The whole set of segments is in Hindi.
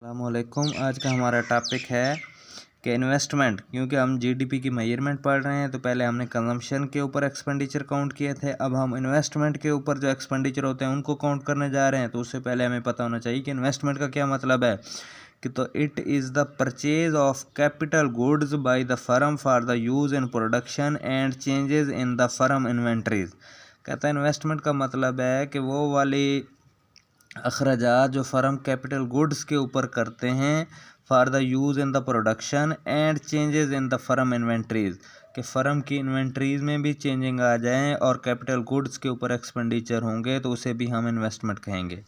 अस्सलामुअलैकुम। आज का हमारा टॉपिक है कि इन्वेस्टमेंट, क्योंकि हम जीडीपी की मेजरमेंट पढ़ रहे हैं तो पहले हमने कंजम्पशन के ऊपर एक्सपेंडिचर काउंट किए थे। अब हम इन्वेस्टमेंट के ऊपर जो एक्सपेंडिचर होते हैं उनको काउंट करने जा रहे हैं। तो उससे पहले हमें पता होना चाहिए कि इन्वेस्टमेंट का क्या मतलब है। कि तो it is the purchase of capital goods by the firm for the use in production and changes in the firm inventories. कहता है इन्वेस्टमेंट का मतलब है कि वो वाली अखराजात जो फ़र्म कैपिटल गुड्स के ऊपर करते हैं for the use in the production and changes in the firm inventories, कि फ़र्म की इन्वेंट्रीज़ में भी चेंजिंग आ जाएं और कैपिटल गुड्स के ऊपर एक्सपेंडिचर होंगे तो उसे भी हम इन्वेस्टमेंट कहेंगे।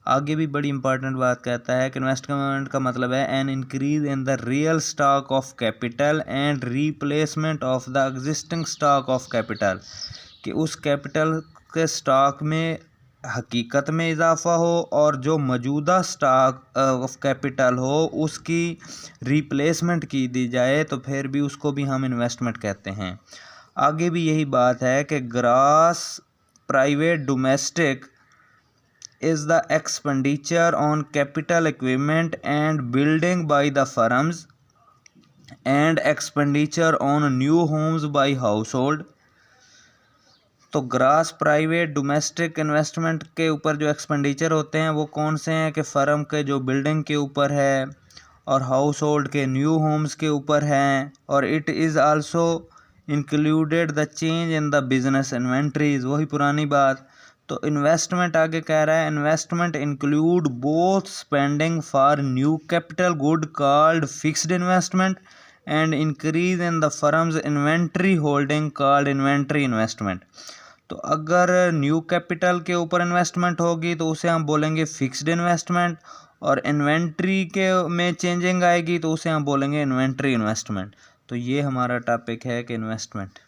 आगे भी बड़ी इंपॉर्टेंट बात कहता है कि इन्वेस्टमेंट का मतलब है an increase in the real stock of capital and replacement of the existing stock of capital, कि उस कैपिटल के स्टॉक में हकीकत में इजाफ़ा हो और जो मौजूदा स्टॉक ऑफ कैपिटल हो उसकी रिप्लेसमेंट की दी जाए तो फिर भी उसको भी हम इन्वेस्टमेंट कहते हैं। आगे भी यही बात है कि gross private domestic is the expenditure on capital equipment and building by the firms and expenditure on new homes by household। तो ग्रास प्राइवेट डोमेस्टिक इन्वेस्टमेंट के ऊपर जो एक्सपेंडिचर होते हैं वो कौन से हैं कि फ़र्म के जो बिल्डिंग के ऊपर है और हाउस होल्ड के न्यू होम्स के ऊपर हैं, और it is also included the change in the business inventories. वही पुरानी बात। तो इन्वेस्टमेंट आगे कह रहा है investment include both spending for new capital good called fixed investment and increase in the firms inventory holding called inventory investment. तो अगर न्यू कैपिटल के ऊपर इन्वेस्टमेंट होगी तो उसे हम बोलेंगे फिक्स्ड इन्वेस्टमेंट, और इन्वेंट्री के में चेंजिंग आएगी तो उसे हम बोलेंगे इन्वेंट्री इन्वेस्टमेंट। तो ये हमारा टॉपिक है कि इन्वेस्टमेंट।